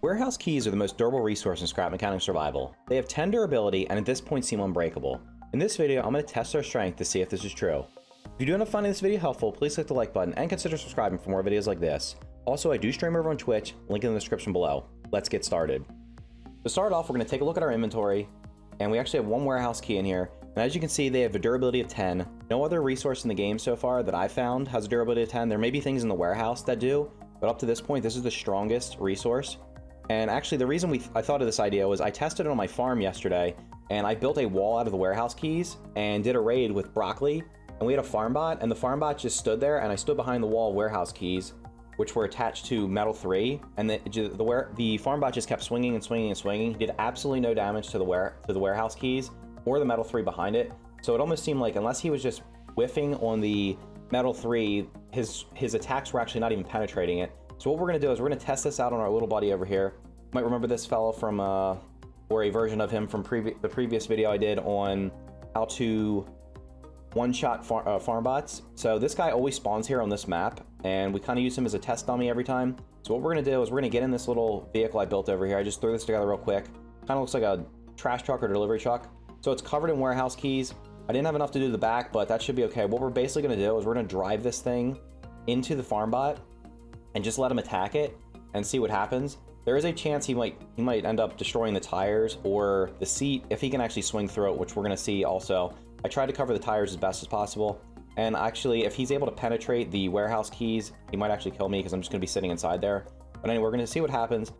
Warehouse keys are the most durable resource in Scrap Mechanic survival. They have 10 durability and at this point seem unbreakable. In this video, I'm going to test their strength to see if this is true. If you do end up finding this video helpful, please click the like button and consider subscribing for more videos like this. Also, I do stream over on Twitch, link in the description below. Let's get started. To start off, we're going to take a look at our inventory, and we actually have one warehouse key in here. And as you can see, they have a durability of 10. No other resource in the game so far that I've found has a durability of 10. There may be things in the warehouse that do, but up to this point, this is the strongest resource. And actually, the reason I thought of this idea was I tested it on my farm yesterday, and I built a wall out of the warehouse keys and did a raid with broccoli, and we had a farm bot, and the farm bot just stood there, and I stood behind the wall of warehouse keys, which were attached to metal 3, and the farm bot just kept swinging and swinging and swinging. He did absolutely no damage to the warehouse keys or the metal 3 behind it. So it almost seemed like unless he was just whiffing on the metal 3, his attacks were actually not even penetrating it. So what we're going to do is we're going to test this out on our little buddy over here. You might remember this fellow from, or a version of him from the previous video I did on how to one-shot farm bots. So this guy always spawns here on this map, and we kind of use him as a test dummy every time. So what we're going to do is we're going to get in this little vehicle I built over here. I just threw this together real quick. Kind of looks like a trash truck or delivery truck. So it's covered in warehouse keys. I didn't have enough to do the back, but that should be okay. What we're basically going to do is we're going to drive this thing into the farm bot and just let him attack it and see what happens. There is a chance he might end up destroying the tires or the seat if he can actually swing through it, which we're going to see also. I tried to cover the tires as best as possible, and actually if he's able to penetrate the warehouse keys, he might actually kill me because I'm just going to be sitting inside there. But anyway, we're going to see what happens.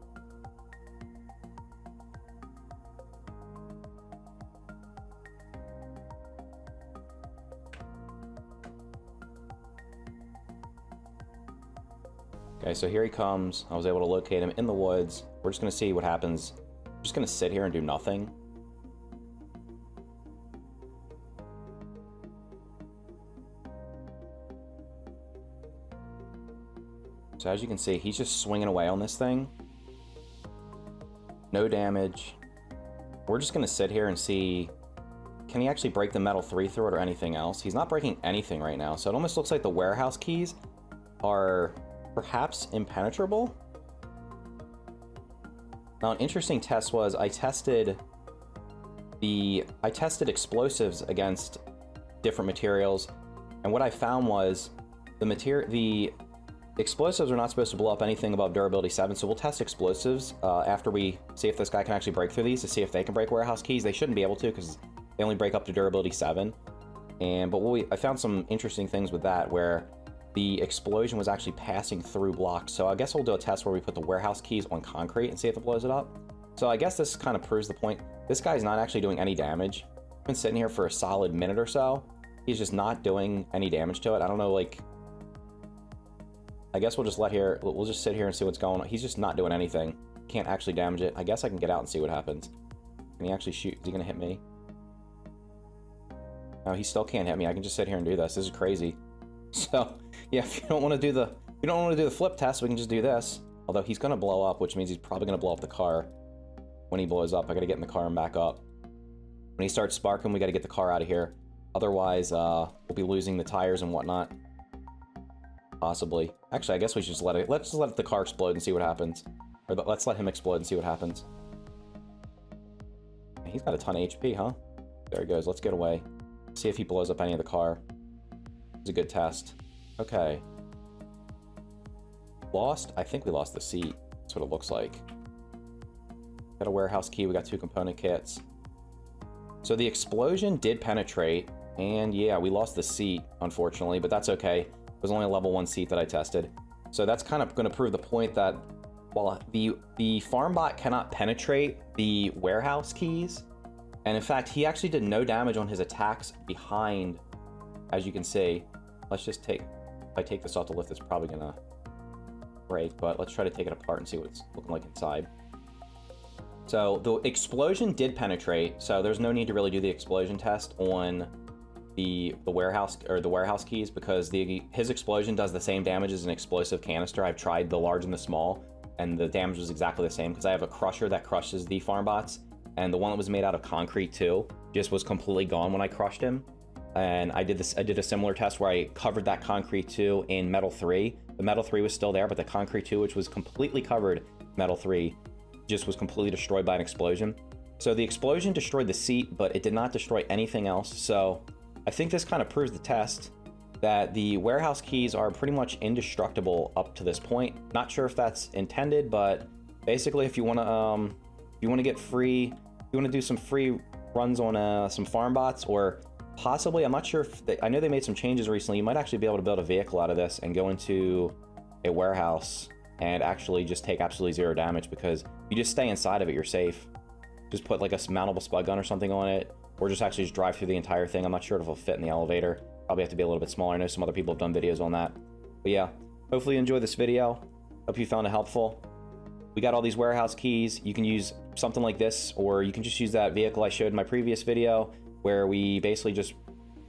Okay, so here he comes. I was able to locate him in the woods. We're just going to see what happens. I'm just going to sit here and do nothing. So as you can see, he's just swinging away on this thing. No damage. We're just going to sit here and see, can he actually break the metal 3 through it or anything else? He's not breaking anything right now, so it almost looks like the warehouse keys are perhaps impenetrable. Now, an interesting test was I tested explosives against different materials, and what I found was the explosives are not supposed to blow up anything above durability 7, so we'll test explosives after we see if this guy can actually break through these to see if they can break warehouse keys. They shouldn't be able to because they only break up to durability 7. But I found some interesting things with that where the explosion was actually passing through blocks. So I guess we'll do a test where we put the warehouse keys on concrete and see if it blows it up. So I guess this kind of proves the point. This guy's not actually doing any damage. I've been sitting here for a solid minute or so. He's just not doing any damage to it. I don't know, like, I guess we'll just sit here and see what's going on. He's just not doing anything. Can't actually damage it. I guess I can get out and see what happens. Can he actually shoot? Is he gonna hit me? No, he still can't hit me. I can just sit here and do this. This is crazy. So yeah, if you don't want to do the flip test, we can just do this. Although he's gonna blow up, which means he's probably gonna blow up the car when he blows up. I gotta get in the car and back up. When he starts sparking, we gotta get the car out of here. Otherwise, we'll be losing the tires and whatnot. Possibly. Actually, I guess we should just let's just let the car explode and see what happens. Or let's let him explode and see what happens. He's got a ton of HP, huh? There he goes. Let's get away. See if he blows up any of the car. It's a good test. Okay. I think we lost the seat. That's what it looks like. Got a warehouse key. We got 2 component kits. So the explosion did penetrate. And yeah, we lost the seat, unfortunately, but that's okay. It was only a level 1 seat that I tested. So that's kind of going to prove the point that while the farm bot cannot penetrate the warehouse keys, and in fact, he actually did no damage on his attacks behind, as you can see. Let's just if I take this off the lift, it's probably going to break, but let's try to take it apart and see what it's looking like inside. So the explosion did penetrate, so there's no need to really do the explosion test on the warehouse keys because his explosion does the same damage as an explosive canister. I've tried the large and the small, and the damage was exactly the same because I have a crusher that crushes the farm bots, and the one that was made out of concrete too just was completely gone when I crushed him. And I did a similar test where I covered that concrete 2 in metal 3. The metal 3 was still there, but the concrete 2, which was completely covered Metal 3 just was completely destroyed by an explosion. So the explosion destroyed the seat, but it did not destroy anything else. So I think this kind of proves the test that the warehouse keys are pretty much indestructible up to this point. Not sure if that's intended, but basically if you want to get free, you want to do some free runs on some farm bots, or possibly, I'm not sure if I know they made some changes recently. You might actually be able to build a vehicle out of this and go into a warehouse and actually just take absolutely zero damage, because you just stay inside of it, you're safe. Just put like a mountable spud gun or something on it, or just actually just drive through the entire thing. I'm not sure if it'll fit in the elevator. Probably have to be a little bit smaller. I know some other people have done videos on that. But yeah, hopefully you enjoyed this video. Hope you found it helpful. We got all these warehouse keys. You can use something like this, or you can just use that vehicle I showed in my previous video, where we basically just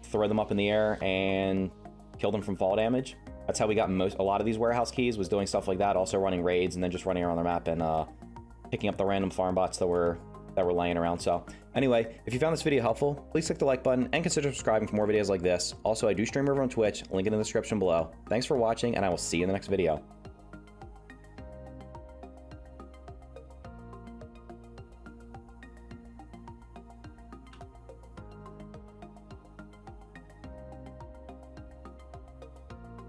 throw them up in the air and kill them from fall damage. That's how we got a lot of these warehouse keys, was doing stuff like that, also running raids and then just running around the map and picking up the random farm bots that were laying around. So anyway, if you found this video helpful, please click the like button and consider subscribing for more videos like this. Also, I do stream over on Twitch, link in the description below. Thanks for watching, and I will see you in the next video.